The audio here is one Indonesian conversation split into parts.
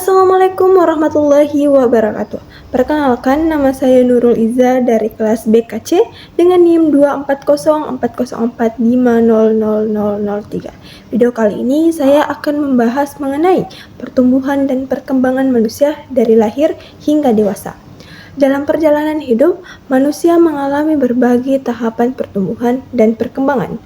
Assalamualaikum warahmatullahi wabarakatuh. Perkenalkan, nama saya Nurul Iza dari kelas BKC dengan NIM 24040450003. Video kali ini saya akan membahas mengenai pertumbuhan dan perkembangan manusia dari lahir hingga dewasa. Dalam perjalanan hidup, manusia mengalami berbagai tahapan pertumbuhan dan perkembangan.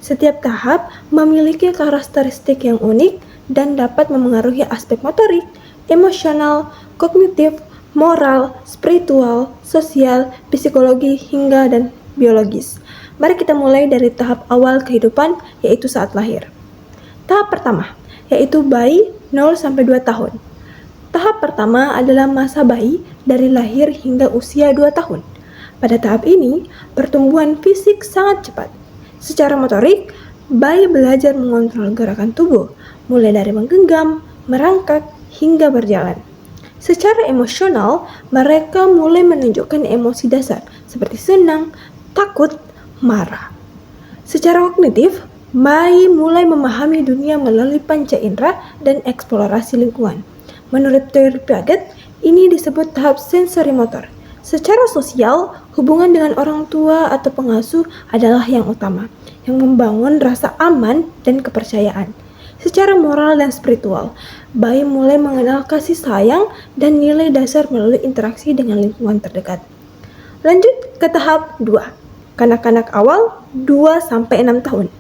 Setiap tahap memiliki karakteristik yang unik dan dapat memengaruhi aspek motorik, emosional, kognitif, moral, spiritual, sosial, psikologi, hingga dan biologis. Mari kita mulai dari tahap awal kehidupan, yaitu saat lahir. Tahap pertama, yaitu bayi 0-2 tahun. Tahap pertama adalah masa bayi dari lahir hingga usia 2 tahun. Pada tahap ini, pertumbuhan fisik sangat cepat. Secara motorik, bayi belajar mengontrol gerakan tubuh, mulai dari menggenggam, merangkak, hingga berjalan. Secara emosional, mereka mulai menunjukkan emosi dasar seperti senang, takut, marah. Secara kognitif, bayi mulai memahami dunia melalui panca indera dan eksplorasi lingkungan. Menurut teori Piaget, ini disebut tahap sensori motor. Secara sosial, hubungan dengan orang tua atau pengasuh adalah yang utama, yang membangun rasa aman dan kepercayaan. Secara moral dan spiritual, bayi mulai mengenal kasih sayang dan nilai dasar melalui interaksi dengan lingkungan terdekat. Lanjut ke tahap 2, kanak-kanak awal 2-6 tahun.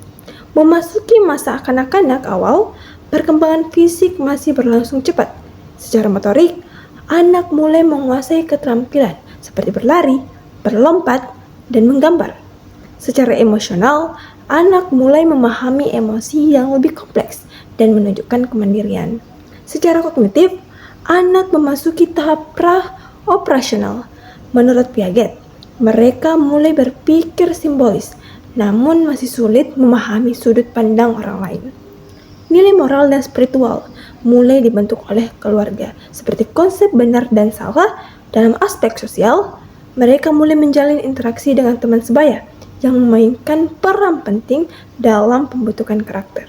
Memasuki masa kanak-kanak awal, perkembangan fisik masih berlangsung cepat. Secara motorik, anak mulai menguasai keterampilan seperti berlari, berlompat, dan menggambar. Secara emosional, anak mulai memahami emosi yang lebih kompleks dan menunjukkan kemandirian. Secara kognitif, anak memasuki tahap pra-operasional. Menurut Piaget, mereka mulai berpikir simbolis, namun masih sulit memahami sudut pandang orang lain. Nilai moral dan spiritual mulai dibentuk oleh keluarga, seperti konsep benar dan salah. Dalam aspek sosial, mereka mulai menjalin interaksi dengan teman sebaya yang memainkan peran penting dalam pembentukan karakter.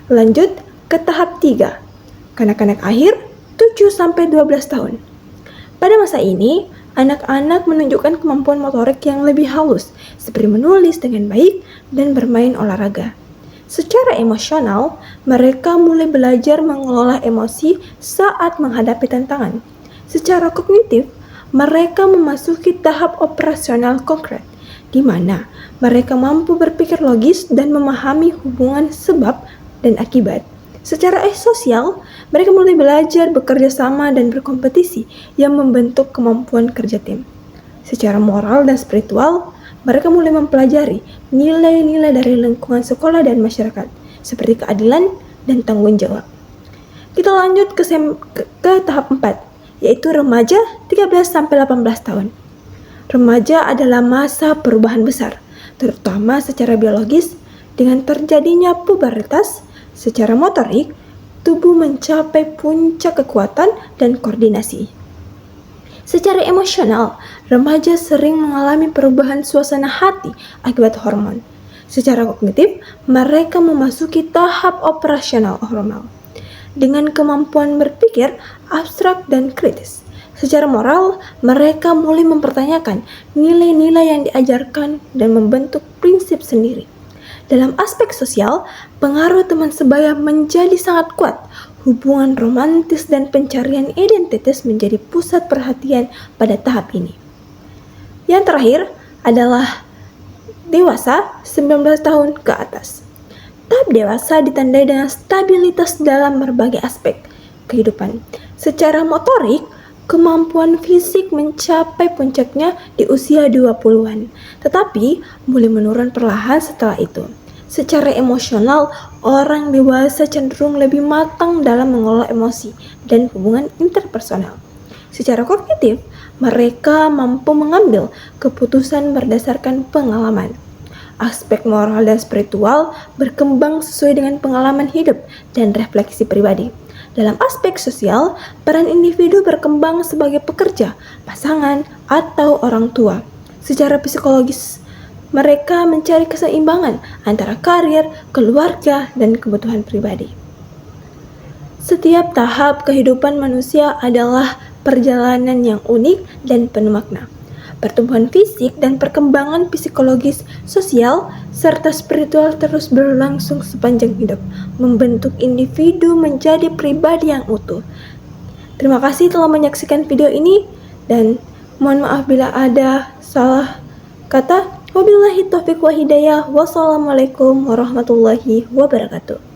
Lanjut ke tahap 3, kanak-kanak akhir 7-12 tahun. Pada masa ini, anak-anak menunjukkan kemampuan motorik yang lebih halus, seperti menulis dengan baik dan bermain olahraga. Secara emosional, mereka mulai belajar mengelola emosi saat menghadapi tantangan. Secara kognitif, mereka memasuki tahap operasional konkret, di mana mereka mampu berpikir logis dan memahami hubungan sebab dan akibat. Secara sosial, mereka mulai belajar bekerja sama dan berkompetisi yang membentuk kemampuan kerja tim. Secara moral dan spiritual, mereka mulai mempelajari nilai-nilai dari lingkungan sekolah dan masyarakat, seperti keadilan dan tanggung jawab. Kita lanjut ke tahap 4, yaitu remaja 13-18 tahun. Remaja adalah masa perubahan besar, terutama secara biologis. Dengan terjadinya pubertas, secara motorik, tubuh mencapai puncak kekuatan dan koordinasi. Secara emosional, remaja sering mengalami perubahan suasana hati akibat hormon. Secara kognitif, mereka memasuki tahap operasional hormonal dengan kemampuan berpikir abstrak dan kritis. Secara moral, mereka mulai mempertanyakan nilai-nilai yang diajarkan dan membentuk prinsip sendiri. Dalam aspek sosial, pengaruh teman sebaya menjadi sangat kuat. Hubungan romantis dan pencarian identitas menjadi pusat perhatian pada tahap ini. Yang terakhir adalah dewasa 19 tahun ke atas. Tahap dewasa ditandai dengan stabilitas dalam berbagai aspek kehidupan. Secara motorik, kemampuan fisik mencapai puncaknya di usia 20-an, tetapi mulai menurun perlahan setelah itu. Secara emosional, orang dewasa cenderung lebih matang dalam mengelola emosi dan hubungan interpersonal. Secara kognitif, mereka mampu mengambil keputusan berdasarkan pengalaman. Aspek moral dan spiritual berkembang sesuai dengan pengalaman hidup dan refleksi pribadi. Dalam aspek sosial, peran individu berkembang sebagai pekerja, pasangan, atau orang tua. Secara psikologis, mereka mencari keseimbangan antara karir, keluarga, dan kebutuhan pribadi. Setiap tahap kehidupan manusia adalah perjalanan yang unik dan penuh makna. Pertumbuhan fisik dan perkembangan psikologis, sosial, serta spiritual terus berlangsung sepanjang hidup, membentuk individu menjadi pribadi yang utuh. Terima kasih telah menyaksikan video ini, dan mohon maaf bila ada salah kata. Wabillahi taufiq wa hidayah. Wassalamualaikum warahmatullahi wabarakatuh.